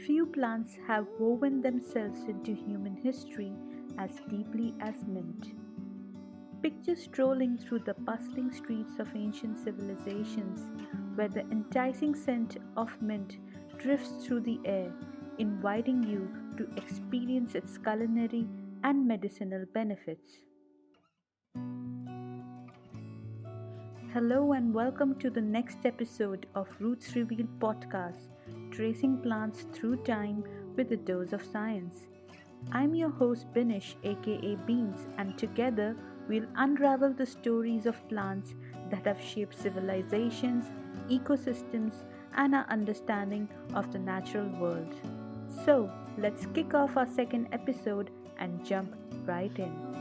Few plants have woven themselves into human history as deeply as mint. Picture strolling through the bustling streets of ancient civilizations where the enticing scent of mint drifts through the air, inviting you to experience its culinary and medicinal benefits. Hello and welcome to the next episode of Roots Revealed podcast, tracing plants through time with a dose of science. I'm your host Binish aka Beans, and together we'll unravel the stories of plants that have shaped civilizations, ecosystems, and our understanding of the natural world. So, let's kick off our second episode and jump right in.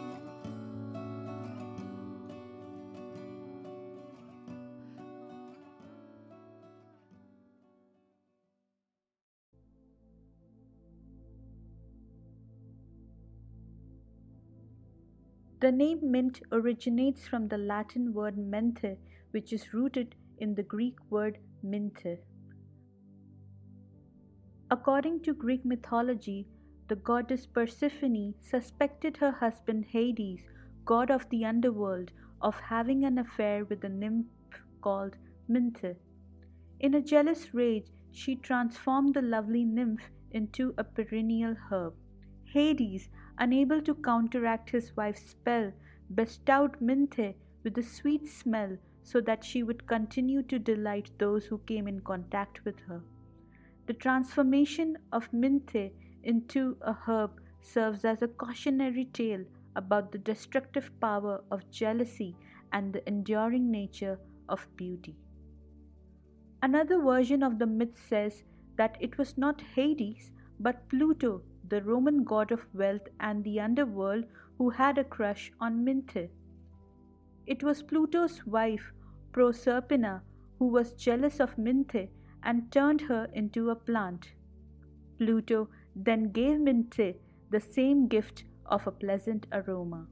The name mint originates from the Latin word mente, which is rooted in the Greek word minte. According to Greek mythology, the goddess Persephone suspected her husband Hades, god of the underworld, of having an affair with a nymph called Minte. In a jealous rage, she transformed the lovely nymph into a perennial herb. Hades, unable to counteract his wife's spell, bestowed Minthe with a sweet smell so that she would continue to delight those who came in contact with her. The transformation of Minthe into a herb serves as a cautionary tale about the destructive power of jealousy and the enduring nature of beauty. Another version of the myth says that it was not Hades but Pluto, the Roman god of wealth and the underworld, who had a crush on Minthe. It was Pluto's wife, Proserpina, who was jealous of Minthe and turned her into a plant. Pluto then gave Minthe the same gift of a pleasant aroma.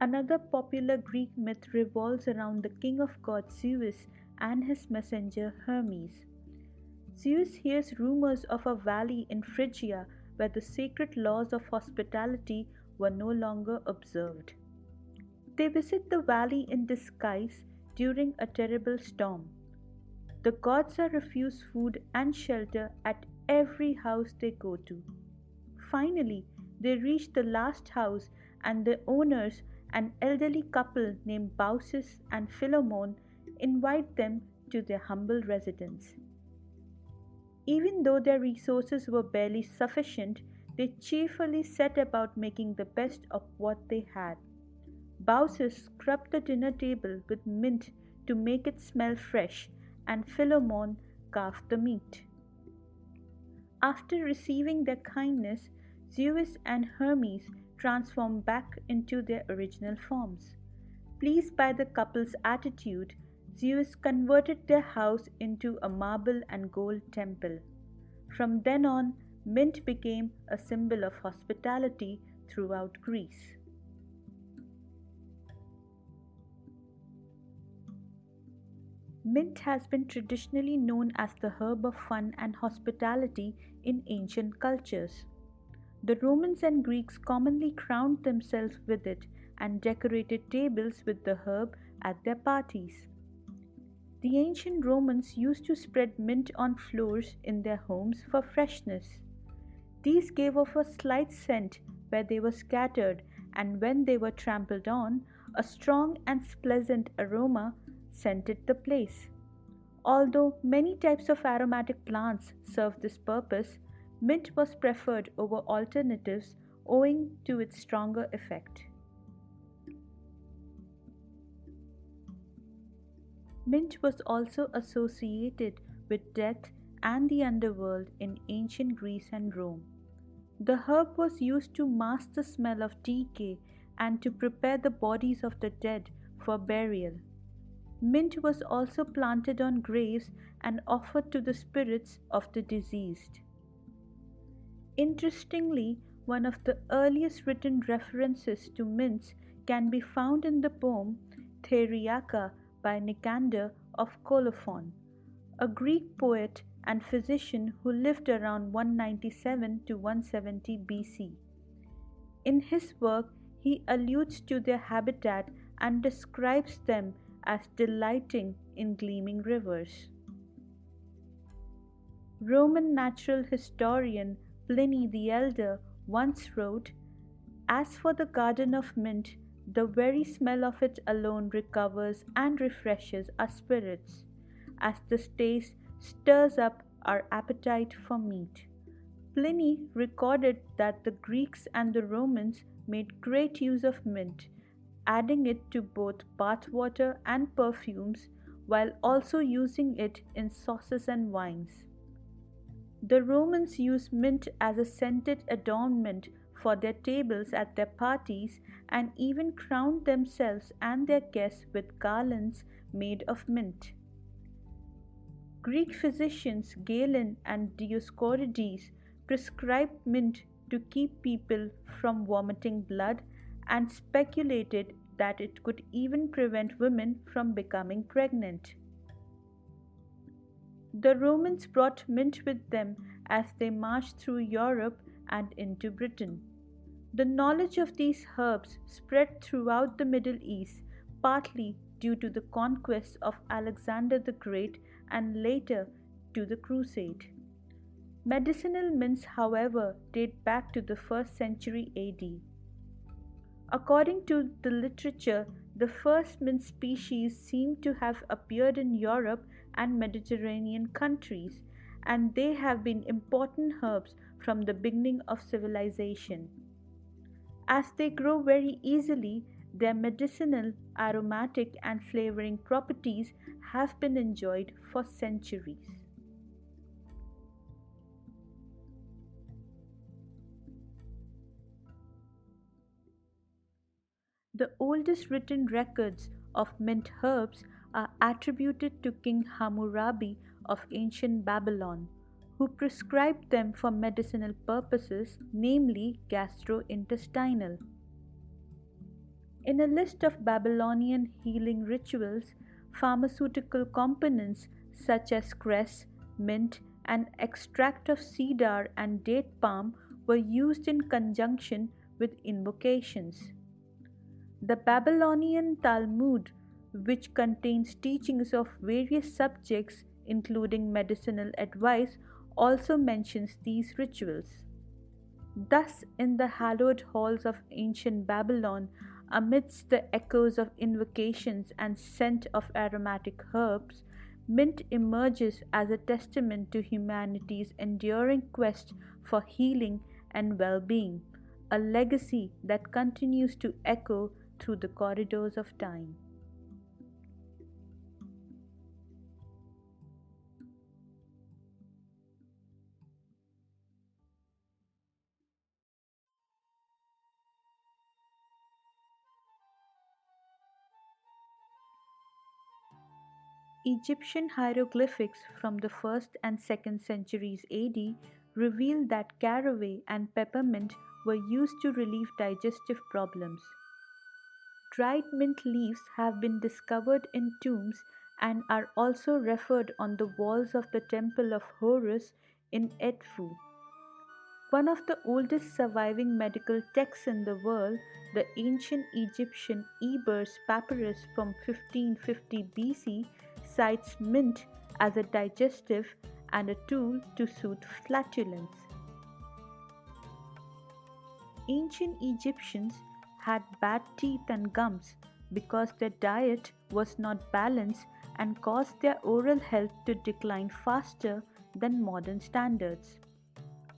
Another popular Greek myth revolves around the king of gods Zeus and his messenger Hermes. Zeus hears rumors of a valley in Phrygia where the sacred laws of hospitality were no longer observed. They visit the valley in disguise during a terrible storm. The gods are refused food and shelter at every house they go to. Finally, they reach the last house, and the owners, an elderly couple named Baucis and Philemon, invite them to their humble residence. Even though their resources were barely sufficient, they cheerfully set about making the best of what they had. Baucis scrubbed the dinner table with mint to make it smell fresh, and Philemon carved the meat. After receiving their kindness, Zeus and Hermes transformed back into their original forms. Pleased by the couple's attitude, Zeus converted their house into a marble and gold temple. From then on, mint became a symbol of hospitality throughout Greece. Mint has been traditionally known as the herb of fun and hospitality in ancient cultures. The Romans and Greeks commonly crowned themselves with it and decorated tables with the herb at their parties. The ancient Romans used to spread mint on floors in their homes for freshness. These gave off a slight scent where they were scattered, and when they were trampled on, a strong and pleasant aroma scented the place. Although many types of aromatic plants serve this purpose, mint was preferred over alternatives owing to its stronger effect. Mint was also associated with death and the underworld in ancient Greece and Rome. The herb was used to mask the smell of decay and to prepare the bodies of the dead for burial. Mint was also planted on graves and offered to the spirits of the deceased. Interestingly, one of the earliest written references to mints can be found in the poem Theriaka by Nicander of Colophon, a Greek poet and physician who lived around 197 to 170 BC. In his work, he alludes to their habitat and describes them as delighting in gleaming rivers. Roman natural historian Pliny the Elder once wrote, "As for the garden of mint, the very smell of it alone recovers and refreshes our spirits, as the taste stirs up our appetite for meat." Pliny recorded that the Greeks and the Romans made great use of mint, adding it to both bathwater and perfumes, while also using it in sauces and wines. The Romans used mint as a scented adornment for their tables at their parties, and even crowned themselves and their guests with garlands made of mint. Greek physicians Galen and Dioscorides prescribed mint to keep people from vomiting blood, and speculated that it could even prevent women from becoming pregnant. The Romans brought mint with them as they marched through Europe and into Britain. The knowledge of these herbs spread throughout the Middle East, partly due to the conquests of Alexander the Great and later to the Crusade. Medicinal mints, however, date back to the 1st century AD. According to the literature, the first mint species seem to have appeared in Europe and Mediterranean countries, and they have been important herbs from the beginning of civilization. As they grow very easily, their medicinal, aromatic, and flavoring properties have been enjoyed for centuries. The oldest written records of mint herbs are attributed to King Hammurabi of ancient Babylon, who prescribed them for medicinal purposes, namely gastrointestinal. In a list of Babylonian healing rituals, pharmaceutical components such as cress, mint, and extract of cedar and date palm were used in conjunction with invocations. The Babylonian Talmud, which contains teachings of various subjects including medicinal advice, also mentions these rituals. Thus, in the hallowed halls of ancient Babylon, amidst the echoes of invocations and scent of aromatic herbs, mint emerges as a testament to humanity's enduring quest for healing and well being, a legacy that continues to echo through the corridors of time. Egyptian hieroglyphics from the 1st and 2nd centuries AD reveal that caraway and peppermint were used to relieve digestive problems. Dried mint leaves have been discovered in tombs and are also referred on the walls of the Temple of Horus in Edfu. One of the oldest surviving medical texts in the world, the ancient Egyptian Ebers papyrus from 1550 BC, cites mint as a digestive and a tool to soothe flatulence. Ancient Egyptians had bad teeth and gums because their diet was not balanced and caused their oral health to decline faster than modern standards.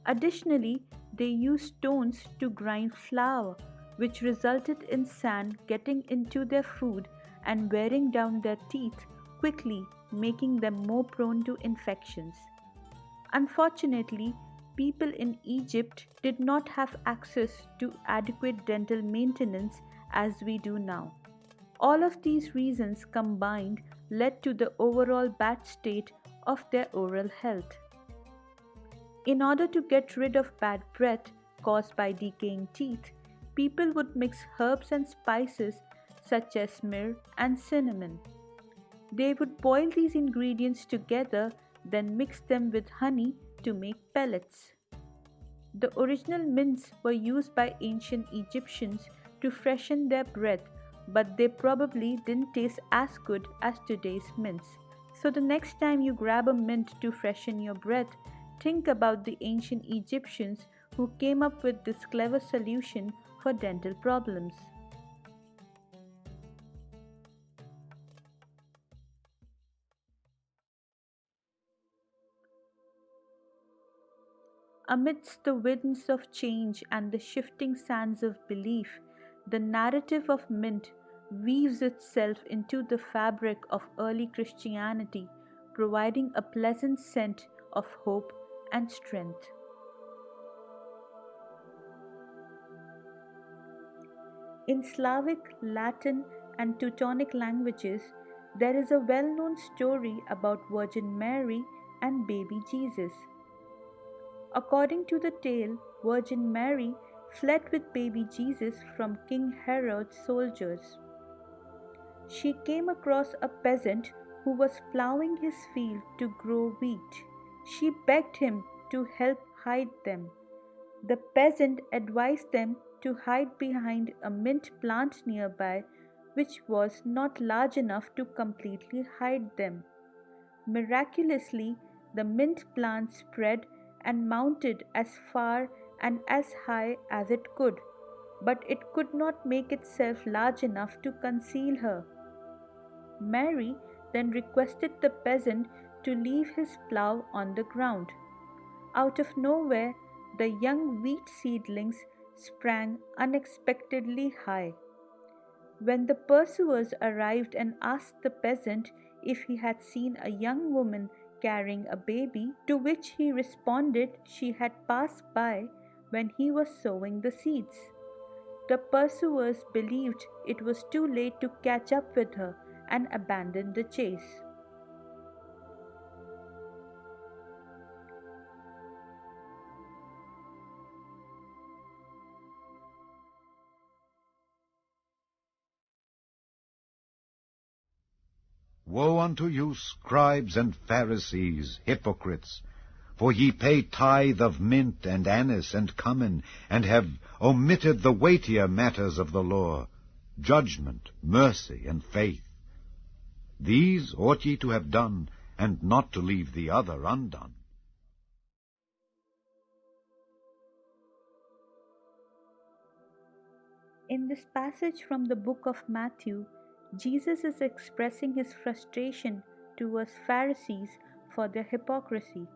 Additionally, they used stones to grind flour, which resulted in sand getting into their food and wearing down their teeth quickly, making them more prone to infections. Unfortunately, people in Egypt did not have access to adequate dental maintenance as we do now. All of these reasons combined led to the overall bad state of their oral health. In order to get rid of bad breath caused by decaying teeth, people would mix herbs and spices such as myrrh and cinnamon. They would boil these ingredients together, then mix them with honey to make pellets. The original mints were used by ancient Egyptians to freshen their breath, but they probably didn't taste as good as today's mints. So the next time you grab a mint to freshen your breath, think about the ancient Egyptians who came up with this clever solution for dental problems. Amidst the winds of change and the shifting sands of belief, the narrative of mint weaves itself into the fabric of early Christianity, providing a pleasant scent of hope and strength. In Slavic, Latin, and Teutonic languages, there is a well known story about Virgin Mary and baby Jesus. According to the tale, Virgin Mary fled with baby Jesus from King Herod's soldiers. She came across a peasant who was plowing his field to grow wheat. She begged him to help hide them. The peasant advised them to hide behind a mint plant nearby, which was not large enough to completely hide them. Miraculously, the mint plant spread and mounted as far and as high as it could, but it could not make itself large enough to conceal her. Mary then requested the peasant to leave his plough on the ground. Out of nowhere, the young wheat seedlings sprang unexpectedly high. When the pursuers arrived and asked the peasant if he had seen a young woman carrying a baby, to which he responded she had passed by when he was sowing the seeds. The pursuers believed it was too late to catch up with her and abandoned the chase. Woe unto you, scribes and Pharisees, hypocrites! For ye pay tithe of mint and anise and cummin, and have omitted the weightier matters of the law, judgment, mercy, and faith. These ought ye to have done, and not to leave the other undone. In this passage from the book of Matthew, Jesus is expressing his frustration towards Pharisees for their hypocrisy.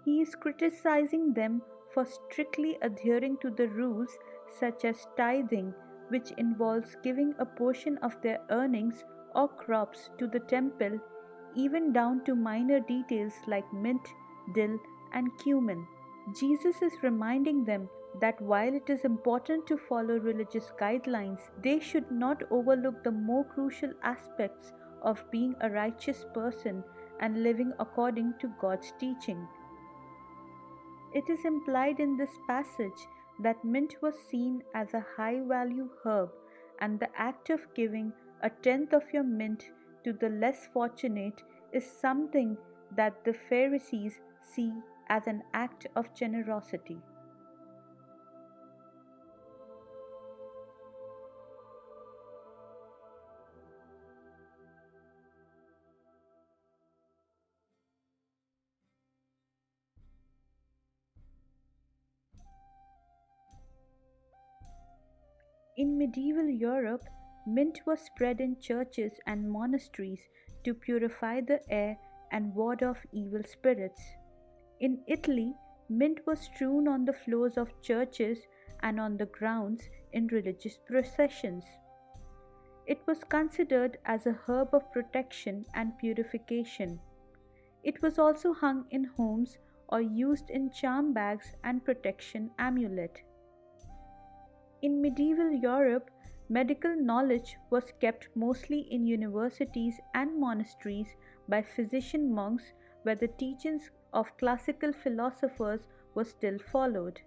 He is criticizing them for strictly adhering to the rules such as tithing, which involves giving a portion of their earnings or crops to the temple, even down to minor details like mint, dill, and cumin. Jesus is reminding them that while it is important to follow religious guidelines, they should not overlook the more crucial aspects of being a righteous person and living according to God's teaching. It is implied in this passage that mint was seen as a high value herb, and the act of giving a tenth of your mint to the less fortunate is something that the Pharisees see as an act of generosity. In medieval Europe, mint was spread in churches and monasteries to purify the air and ward off evil spirits. In Italy, mint was strewn on the floors of churches and on the grounds in religious processions. It was considered as a herb of protection and purification. It was also hung in homes or used in charm bags and protection amulet. In medieval Europe, medical knowledge was kept mostly in universities and monasteries by physician monks where the teachings of classical philosophers were still followed.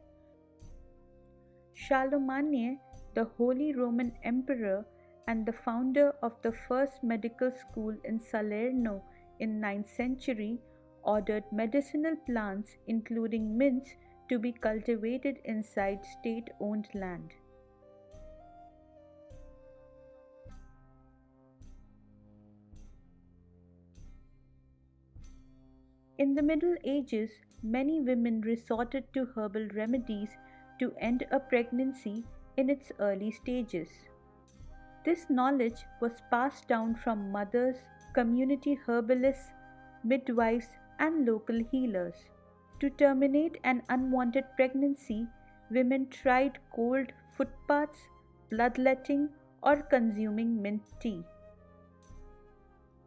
Charlemagne, the Holy Roman Emperor, and the founder of the first medical school in Salerno in 9th century, ordered medicinal plants including mints to be cultivated inside state-owned land. In the Middle Ages, many women resorted to herbal remedies to end a pregnancy in its early stages. This knowledge was passed down from mothers, community herbalists, midwives, and local healers. To terminate an unwanted pregnancy, women tried cold foot baths, bloodletting, or consuming mint tea.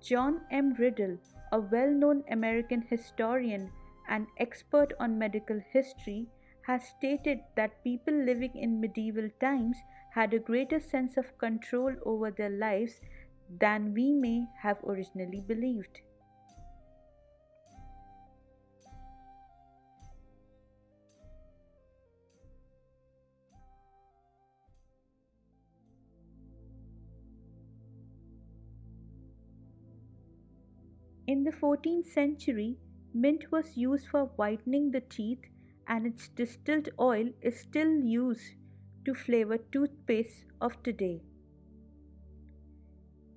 John M. Riddle, a well known American historian and expert on medical history, has stated that people living in medieval times had a greater sense of control over their lives than we may have originally believed. In the 14th century, mint was used for whitening the teeth, and its distilled oil is still used to flavor toothpaste of today.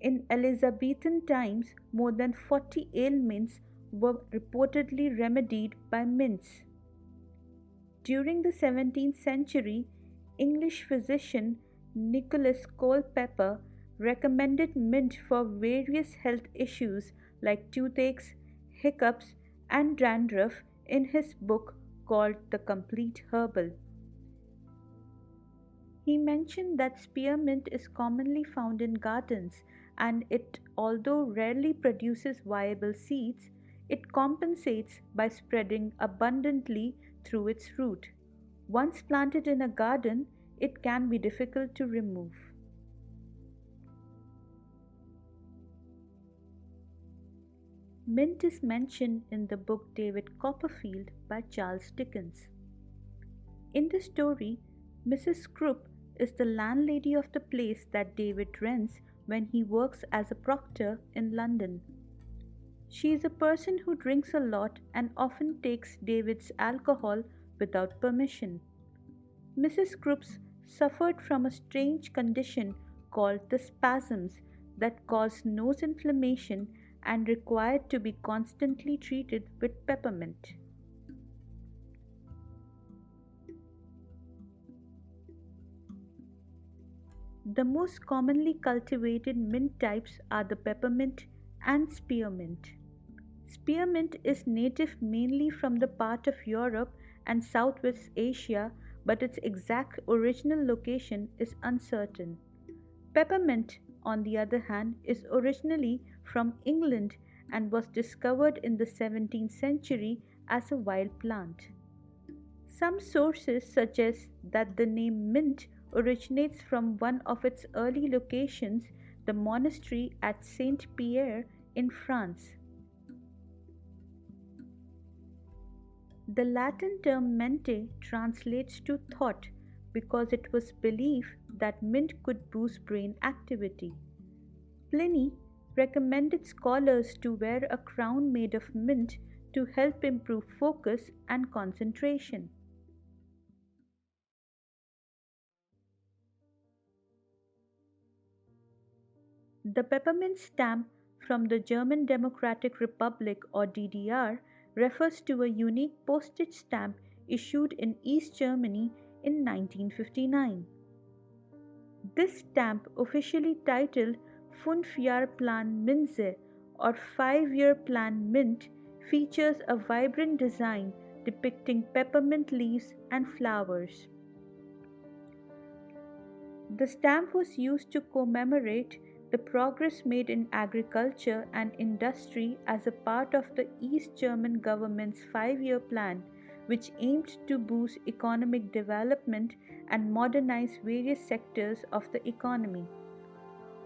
In Elizabethan times, more than 40 ailments were reportedly remedied by mints. During the 17th century, English physician Nicholas Culpeper recommended mint for various health issues like toothaches, hiccups, and dandruff in his book called The Complete Herbal. He mentioned that spearmint is commonly found in gardens and it, although rarely produces viable seeds, it compensates by spreading abundantly through its root. Once planted in a garden, it can be difficult to remove. Mint is mentioned in the book David Copperfield by Charles Dickens. In the story, Mrs. Scrope is the landlady of the place that David rents when he works as a proctor in London. She is a person who drinks a lot and often takes David's alcohol without permission. Mrs. Scrope suffered from a strange condition called the spasms that caused nose inflammation and required to be constantly treated with peppermint. The most commonly cultivated mint types are the peppermint and spearmint. Spearmint is native mainly from the part of Europe and Southwest Asia, but its exact original location is uncertain. Peppermint, on the other hand, is originally from England and was discovered in the 17th century as a wild plant. Some sources suggest that the name mint originates from one of its early locations, the monastery at Saint Pierre in France. The Latin term mente translates to thought because it was believed that mint could boost brain activity. Pliny recommended scholars to wear a crown made of mint to help improve focus and concentration. The peppermint stamp from the German Democratic Republic or DDR refers to a unique postage stamp issued in East Germany in 1959. This stamp, officially titled Fünfjahrplan Minze or 5-year plan mint, features a vibrant design depicting peppermint leaves and flowers. The stamp was used to commemorate the progress made in agriculture and industry as a part of the East German government's 5-year plan, which aimed to boost economic development and modernize various sectors of the economy.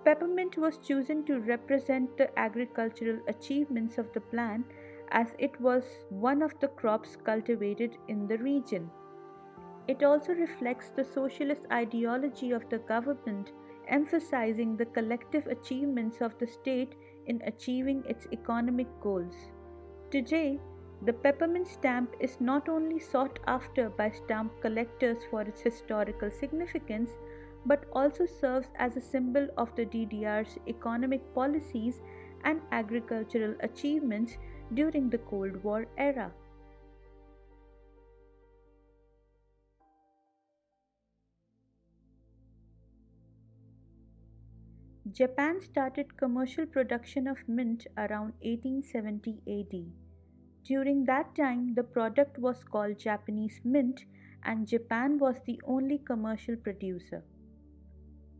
Peppermint was chosen to represent the agricultural achievements of the plan as it was one of the crops cultivated in the region. It also reflects the socialist ideology of the government, emphasizing the collective achievements of the state in achieving its economic goals. Today, the peppermint stamp is not only sought after by stamp collectors for its historical significance, but also serves as a symbol of the DDR's economic policies and agricultural achievements during the Cold War era. Japan started commercial production of mint around 1870 AD. During that time, the product was called Japanese mint, and Japan was the only commercial producer.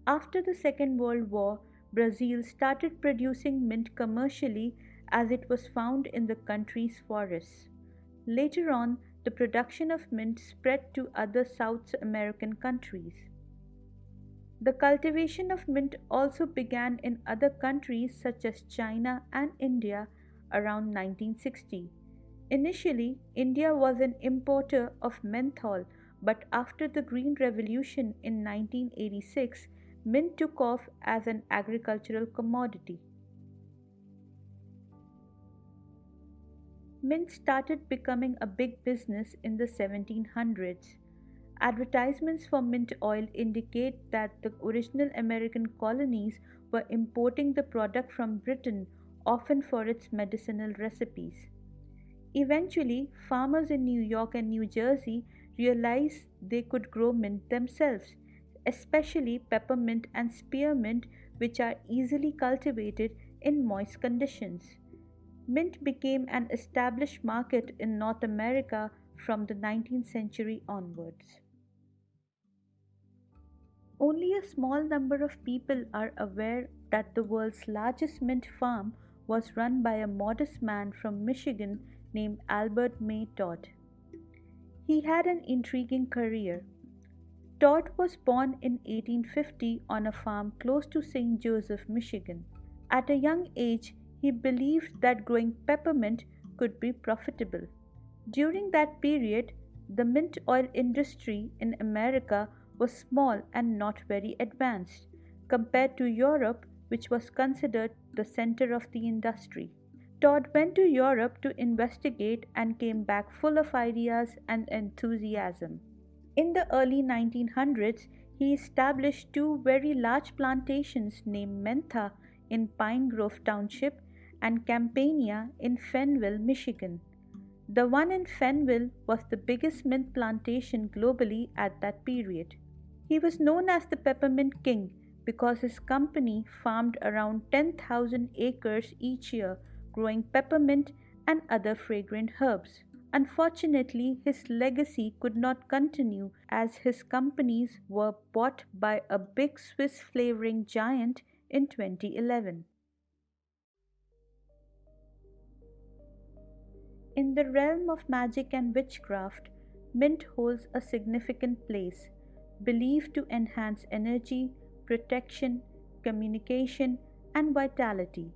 After the Second World War, Brazil started producing mint commercially as it was found in the country's forests. Later on, the production of mint spread to other South American countries. The cultivation of mint also began in other countries such as China and India around 1960. Initially, India was an importer of menthol, but after the Green Revolution in 1986, mint took off as an agricultural commodity. Mint started becoming a big business in the 1700s. Advertisements for mint oil indicate that the original American colonies were importing the product from Britain, often for its medicinal recipes. Eventually, farmers in New York and New Jersey realized they could grow mint themselves, especially peppermint and spearmint, which are easily cultivated in moist conditions. Mint became an established market in North America from the 19th century onwards. Only a small number of people are aware that the world's largest mint farm was run by a modest man from Michigan named Albert May Todd. He had an intriguing career. Todd was born in 1850 on a farm close to St. Joseph, Michigan. At a young age, he believed that growing peppermint could be profitable. During that period, the mint oil industry in America was small and not very advanced compared to Europe, which was considered the center of the industry. Todd went to Europe to investigate and came back full of ideas and enthusiasm. In the early 1900s, he established two very large plantations named Mentha in Pine Grove Township and Campania in Fenville, Michigan. The one in Fenville was the biggest mint plantation globally at that period. He was known as the Peppermint King because his company farmed around 10,000 acres each year, growing peppermint and other fragrant herbs. Unfortunately, his legacy could not continue as his companies were bought by a big Swiss flavoring giant in 2011. In the realm of magic and witchcraft, mint holds a significant place, believed to enhance energy, protection, communication, and vitality.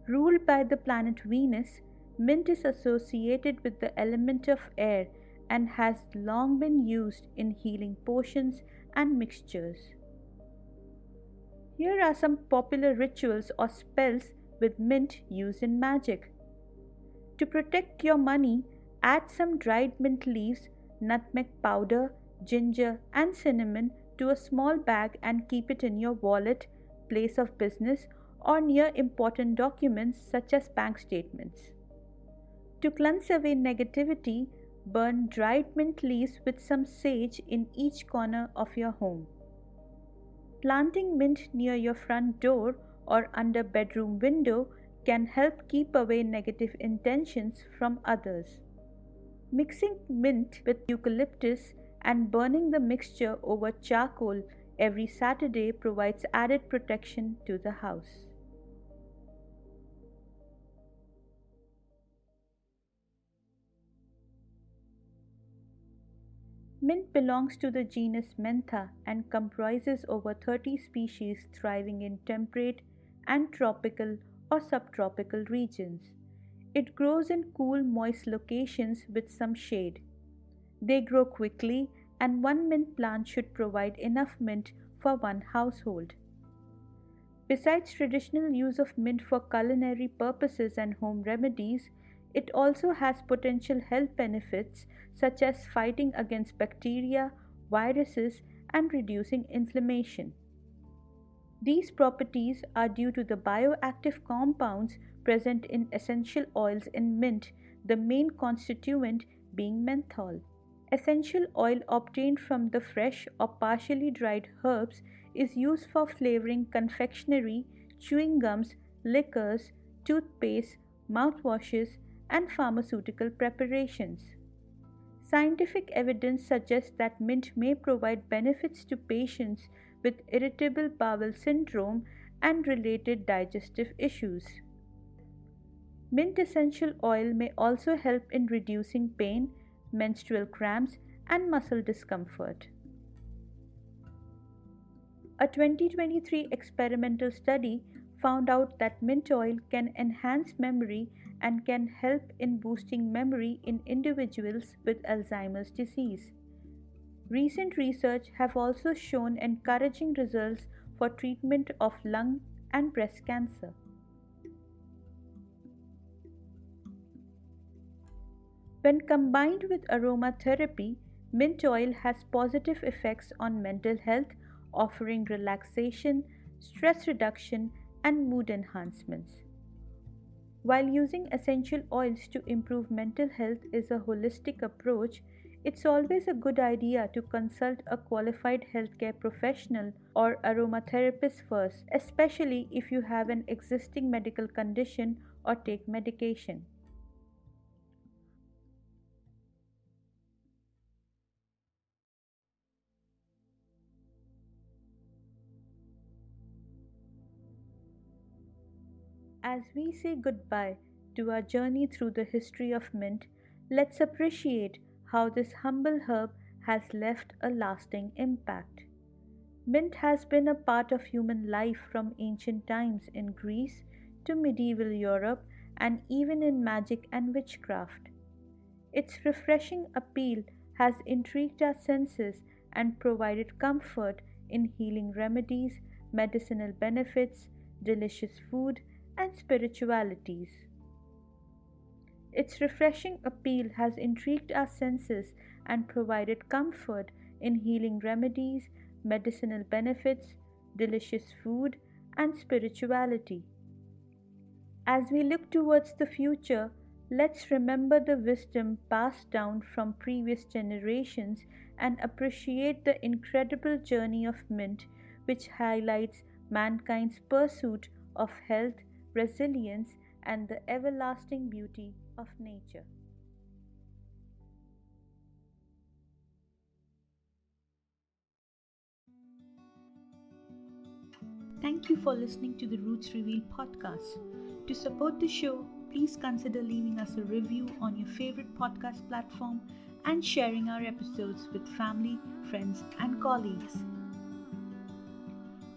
Ruled by the planet Venus, mint is associated with the element of air and has long been used in healing potions and mixtures. Here are some popular rituals or spells with mint used in magic. To protect your money, add some dried mint leaves, nutmeg powder, ginger, and cinnamon to a small bag and keep it in your wallet, place of business, or near important documents such as bank statements. To cleanse away negativity, burn dried mint leaves with some sage in each corner of your home. Planting mint near your front door or under bedroom window can help keep away negative intentions from others. Mixing mint with eucalyptus and burning the mixture over charcoal every Saturday provides added protection to the house. Mint belongs to the genus Mentha and comprises over 30 species thriving in temperate and tropical or subtropical regions. It grows in cool, moist locations with some shade. They grow quickly, and one mint plant should provide enough mint for one household. Besides traditional use of mint for culinary purposes and home remedies, it also has potential health benefits such as fighting against bacteria, viruses, and reducing inflammation. These properties are due to the bioactive compounds present in essential oils in mint, the main constituent being menthol. Essential oil obtained from the fresh or partially dried herbs is used for flavoring confectionery, chewing gums, liquors, toothpaste, mouthwashes, and pharmaceutical preparations. Scientific evidence suggests that mint may provide benefits to patients with irritable bowel syndrome and related digestive issues. Mint essential oil may also help in reducing pain, menstrual cramps, and muscle discomfort. A 2023 experimental study found out that mint oil can enhance memory and can help in boosting memory in individuals with Alzheimer's disease. Recent research have also shown encouraging results for treatment of lung and breast cancer. When combined with aromatherapy, mint oil has positive effects on mental health, offering relaxation, stress reduction, and mood enhancements. While using essential oils to improve mental health is a holistic approach, it's always a good idea to consult a qualified healthcare professional or aromatherapist first, especially if you have an existing medical condition or take medication. As we say goodbye to our journey through the history of mint, let's appreciate how this humble herb has left a lasting impact. Mint has been a part of human life from ancient times in Greece to medieval Europe and even in magic and witchcraft. Its refreshing appeal has intrigued our senses and provided comfort in healing remedies, medicinal benefits, delicious food, and spiritualities. Its refreshing appeal has intrigued our senses and provided comfort in healing remedies, medicinal benefits, delicious food, and spirituality. As we look towards the future, let's remember the wisdom passed down from previous generations and appreciate the incredible journey of mint, which highlights mankind's pursuit of health, resilience, and the everlasting beauty of nature. Thank you for listening to the Roots Reveal podcast. To support the show, please consider leaving us a review on your favorite podcast platform and sharing our episodes with family, friends, and colleagues.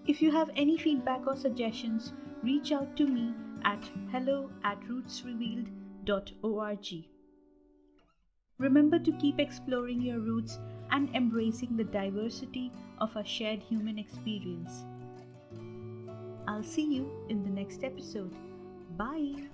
If you have any feedback or suggestions, reach out to me at hello@rootsrevealed.org. Remember to keep exploring your roots and embracing the diversity of our shared human experience. I'll see you in the next episode. Bye.